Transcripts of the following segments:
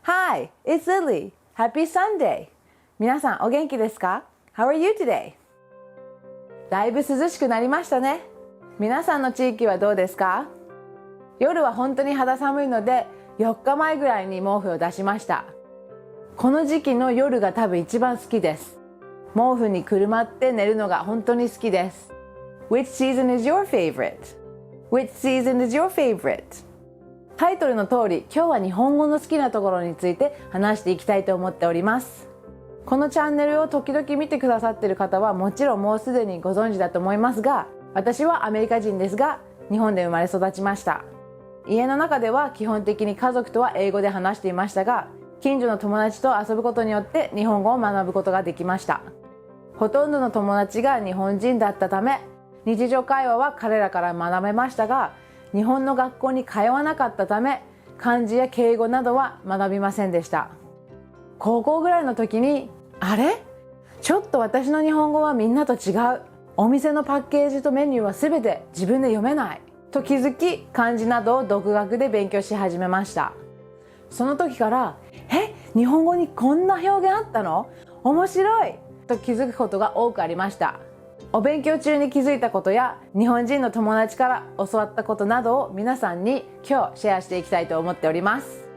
Hi, it's Lily. Happy Sunday. 皆さんお元気ですか？ How are you today? だいぶ涼しくなりましたね。皆さんの地域はどうですか？夜は本当に肌寒いので4日前ぐらいに毛布を出しました。この時期の夜が多分一番好きです。毛布にくるまって寝るのが本当に好きです。Which season is your favorite? Which season is your favorite? タイトルの通り、今日は日本語の好きなところについて話していきたいと思っております。このチャンネルを時々見てくださっている方はもちろんもうすでにご存知だと思いますが、私はアメリカ人ですが、日本で生まれ育ちました。家の中では基本的に家族とは英語で話していましたが、近所の友達と遊ぶことによって日本語を学ぶことができました。ほとんどの友達が日本人だったため、日常会話は彼らから学べましたが、日本の学校に通わなかったため、漢字や敬語などは学びませんでした。高校ぐらいの時に、あれ？ちょっと私の日本語はみんなと違う。お店のパッケージとメニューは全て自分で読めない。と気づき、漢字などを独学で勉強し始めました。その時から、日本語にこんな表現あったの？面白い！と気づくことが多くありました。お勉強中に気づいたことや日本人の友達から教わったことなどを皆さんに今日シェアしていきたいと思っております。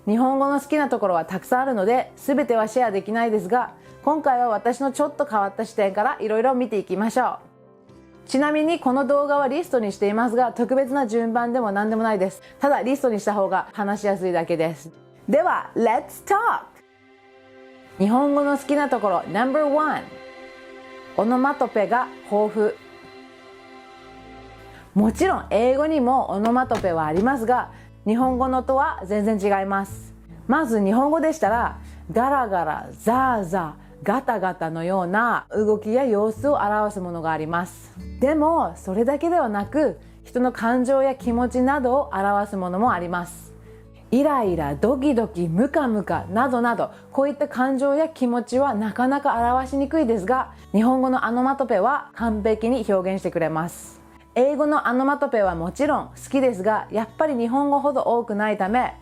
日本語の好きなところはたくさんあるので全てはシェアできないですが、今回は私のちょっと変わった視点からいろいろ見ていきましょう。ちなみにこの動画はリストにしていますが、特別な順番でも何でもないです。ただリストにした方が話しやすいだけです。では Let's talk! 日本語の好きなところ No.1 オノマトペが豊富。もちろん英語にもオノマトペはありますが、日本語のとは全然違います。まず日本語でしたらガラガラ、ザーザー、ガタガタのような動きや様子を表すものがあります。でもそれだけではなく、人の感情や気持ちなどを表すものもあります。イライラ、ドキドキ、ムカムカなどなど、こういった感情や気持ちはなかなか表しにくいですが、日本語のオノマトペは完璧に表現してくれます。英語のオノマトペはもちろん好きですが、やっぱり日本語ほど多くないため、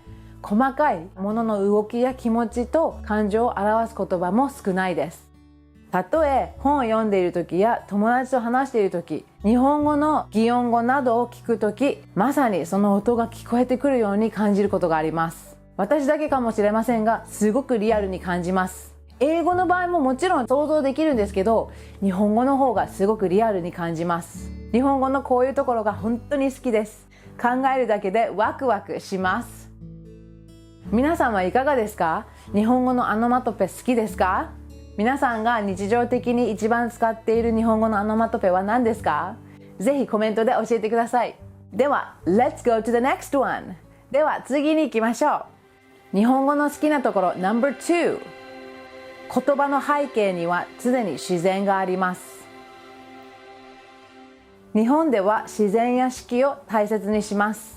細かいものの動きや気持ちと感情を表す言葉も少ないです。たとえ本を読んでいる時や友達と話している時、日本語の擬音語などを聞く時、まさにその音が聞こえてくるように感じることがあります。私だけかもしれませんが、すごくリアルに感じます。英語の場合ももちろん想像できるんですけど、日本語の方がすごくリアルに感じます。日本語のこういうところが本当に好きです。考えるだけでワクワクします。皆さんはいかがですか？日本語のオノマトペ好きですか？皆さんが日常的に一番使っている日本語のオノマトペは何ですか？ぜひコメントで教えてください。では Let's go to the next one。 では次に行きましょう。日本語の好きなところ No.2 言葉の背景には常に自然があります。日本では自然や四季を大切にします。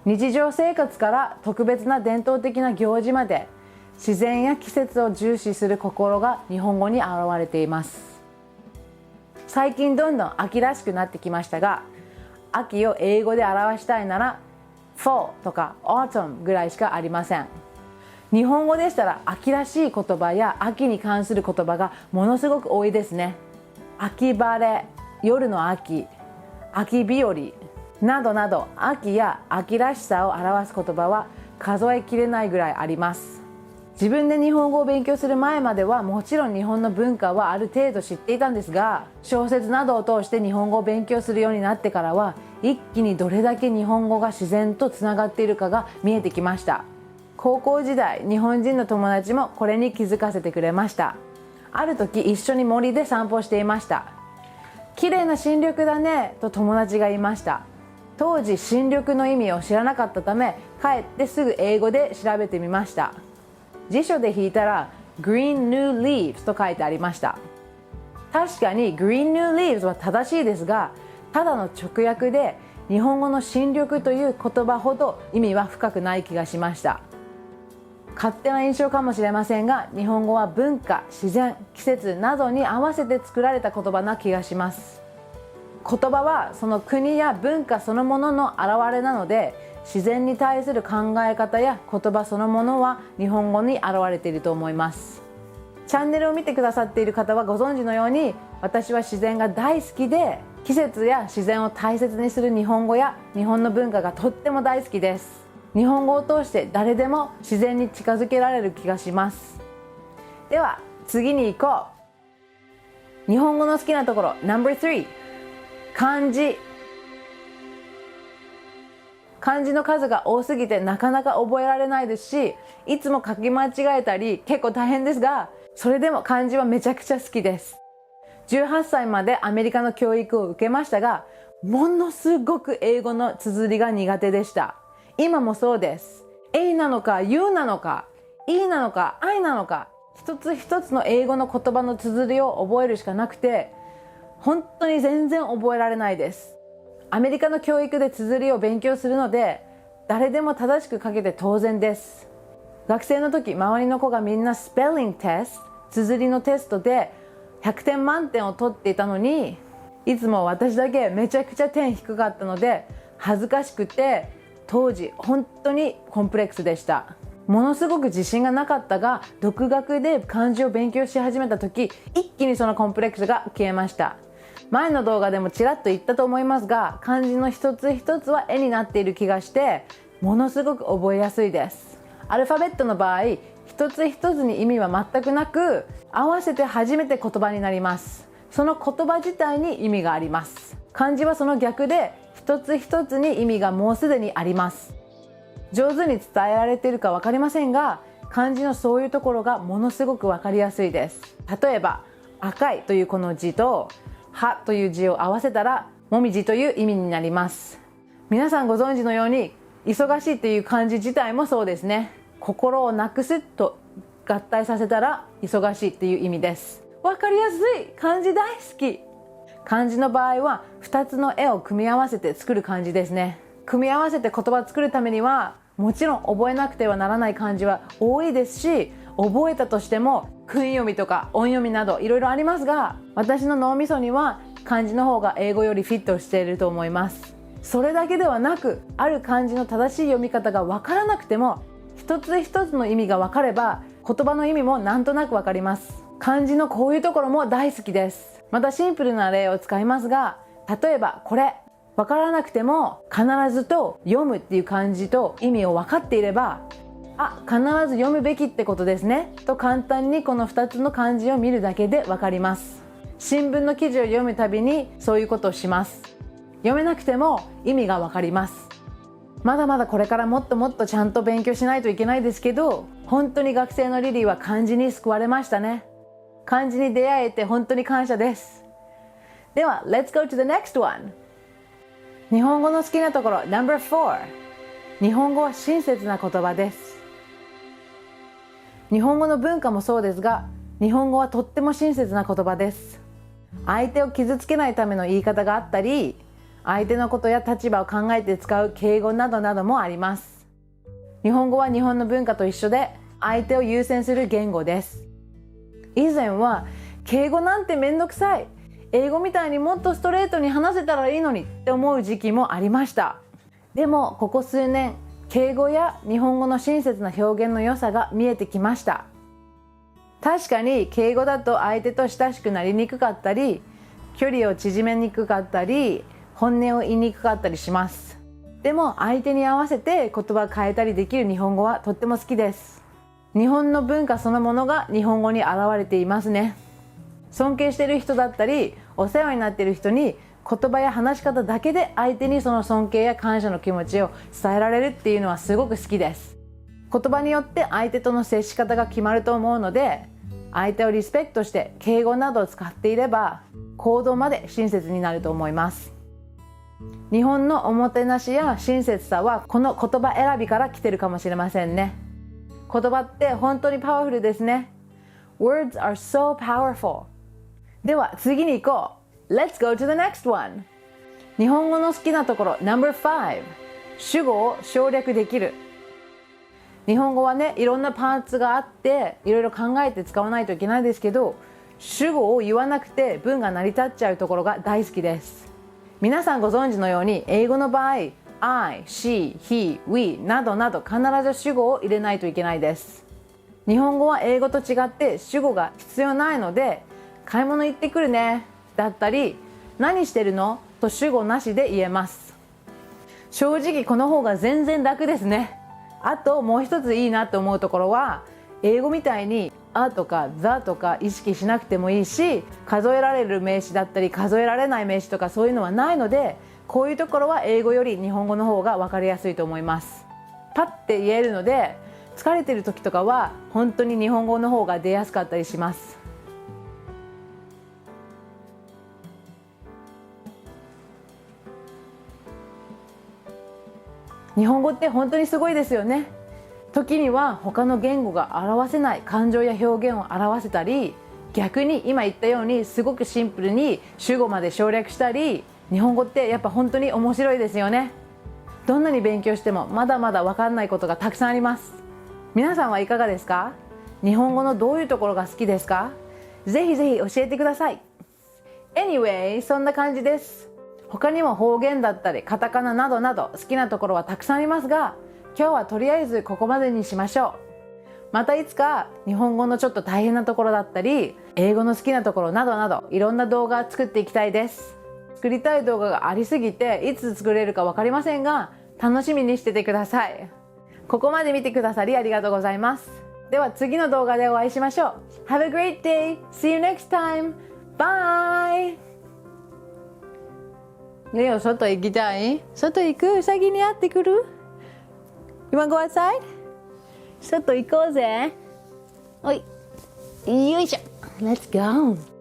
日常生活から特別な伝統的な行事まで、自然や季節を重視する心が日本語に現れています。最近どんどん秋らしくなってきましたが、秋を英語で表したいなら Fall とか Autumn ぐらいしかありません。日本語でしたら秋らしい言葉や秋に関する言葉がものすごく多いですね。秋晴れ、夜の秋、秋日和などなど、秋や秋らしさを表す言葉は数えきれないぐらいあります。自分で日本語を勉強する前まではもちろん日本の文化はある程度知っていたんですが、小説などを通して日本語を勉強するようになってからは、一気にどれだけ日本語が自然とつながっているかが見えてきました。高校時代、日本人の友達もこれに気づかせてくれました。ある時一緒に森で散歩していました。綺麗な新緑だねと友達が言いました。当時新緑の意味を知らなかったため、帰ってすぐ英語で調べてみました。辞書で引いたら Green New Leaves と書いてありました。確かに Green New Leaves は正しいですが、ただの直訳で日本語の新緑という言葉ほど意味は深くない気がしました。勝手な印象かもしれませんが、日本語は文化、自然、季節などに合わせて作られた言葉な気がします。言葉はその国や文化そのものの表れなので、自然に対する考え方や言葉そのものは日本語に現れていると思います。チャンネルを見てくださっている方はご存知のように、私は自然が大好きで、季節や自然を大切にする日本語や日本の文化がとっても大好きです。日本語を通して誰でも自然に近づけられる気がします。では次に行こう。日本語の好きなところ No.3、 漢字。漢字の数が多すぎてなかなか覚えられないですし、いつも書き間違えたり結構大変ですが、それでも漢字はめちゃくちゃ好きです。18歳までアメリカの教育を受けましたが、ものすごく英語の綴りが苦手でした。今もそうです。A なのか U なのか E なのか I なのか、一つ一つの英語の言葉の綴りを覚えるしかなくて、本当に全然覚えられないです。アメリカの教育で綴りを勉強するので、誰でも正しく書けて当然です。学生の時、周りの子がみんなスペリングテスト、綴りのテストで100点満点を取っていたのに、いつも私だけめちゃくちゃ点低かったので恥ずかしくて、当時本当にコンプレックスでした。ものすごく自信がなかったが、独学で漢字を勉強し始めた時、一気にそのコンプレックスが消えました。前の動画でもちらっと言ったと思いますが、漢字の一つ一つは絵になっている気がして、ものすごく覚えやすいです。アルファベットの場合、一つ一つに意味は全くなく、合わせて初めて言葉になります。その言葉自体に意味があります。漢字はその逆で、一つ一つに意味がもうすでにあります。上手に伝えられているか分かりませんが、漢字のそういうところがものすごく分かりやすいです。例えば、赤いというこの字と葉という字を合わせたら、もみじという意味になります。皆さんご存知のように、忙しいという漢字自体もそうですね。心をなくすと合体させたら忙しいっていう意味です。分かりやすい。漢字大好き。漢字の場合は2つの絵を組み合わせて作る漢字ですね。組み合わせて言葉を作るためには、もちろん覚えなくてはならない漢字は多いですし、覚えたとしても訓読みとか音読みなどいろいろありますが、私の脳みそには漢字の方が英語よりフィットしていると思います。それだけではなく、ある漢字の正しい読み方が分からなくても、一つ一つの意味が分かれば言葉の意味もなんとなく分かります。漢字のこういうところも大好きです。またシンプルな例を使いますが、例えばこれ分からなくても必ずと読むっていう漢字と意味を分かっていれば、必ず読むべきってことですねと簡単にこの2つの漢字を見るだけで分かります。新聞の記事を読むたびにそういうことをします。読めなくても意味が分かります。まだまだこれからもっともっとちゃんと勉強しないといけないですけど、本当に学生のリリーは漢字に救われましたね。漢字に出会えて本当に感謝です。では Let's go to the next one。 日本語の好きなところ No.4、 日本語は親切な言葉です。日本語の文化もそうですが、日本語はとっても親切な言葉です。相手を傷つけないための言い方があったり、相手のことや立場を考えて使う敬語などなどもあります。日本語は日本の文化と一緒で、相手を優先する言語です。以前は敬語なんてめんどくさい、英語みたいにもっとストレートに話せたらいいのにって思う時期もありました。でもここ数年、敬語や日本語の親切な表現の良さが見えてきました。確かに敬語だと相手と親しくなりにくかったり、距離を縮めにくかったり、本音を言いにくかったりします。でも相手に合わせて言葉を変えたりできる日本語はとっても好きです。日本の文化そのものが日本語に現れていますね。尊敬している人だったり、お世話になっている人に言葉や話し方だけで相手にその尊敬や感謝の気持ちを伝えられるっていうのはすごく好きです。言葉によって相手との接し方が決まると思うので、相手をリスペクトして敬語などを使っていれば行動まで親切になると思います。日本のおもてなしや親切さはこの言葉選びから来てるかもしれませんね。言葉って本当にパワフルですね。 Words are so powerful。 では次に行こう。 Let's go to the next one。 日本語の好きなところ No.5、 主語を省略できる。日本語はね、いろんなパーツがあっていろいろ考えて使わないといけないですけど、主語を言わなくて文が成り立っちゃうところが大好きです。皆さんご存知のように、英語の場合 I, she, he, we などなど必ず主語を入れないといけないです。日本語は英語と違って主語が必要ないので、買い物行ってくるねだったり、何してるのと主語なしで言えます。正直この方が全然楽ですね。あともう一ついいなと思うところは、英語みたいにあとかザとか意識しなくてもいいし、数えられる名詞だったり数えられない名詞とかそういうのはないので、こういうところは英語より日本語の方が分かりやすいと思います。パッて言えるので、疲れてる時とかは本当に日本語の方が出やすかったりします。日本語って本当にすごいですよね。時には他の言語が表せない感情や表現を表せたり、逆に今言ったようにすごくシンプルに主語まで省略したり、日本語ってやっぱ本当に面白いですよね。どんなに勉強してもまだまだ分かんないことがたくさんあります。皆さんはいかがですか？日本語のどういうところが好きですか？ぜひぜひ教えてください。Anyway、そんな感じです。他にも方言だったりカタカナなどなど好きなところはたくさんありますが、今日はとりあえずここまでにしましょう。またいつか日本語のちょっと大変なところだったり、英語の好きなところなどなどいろんな動画作っていきたいです。作りたい動画がありすぎていつ作れるか分かりませんが、楽しみにしててください。ここまで見てくださりありがとうございます。では次の動画でお会いしましょう。Have a great day! See you next time! Bye! レオ、外行きたい？外行く？うさぎに会ってくる？ You wanna go outside? 外行こうぜ。おい、よいしょ。Let's go!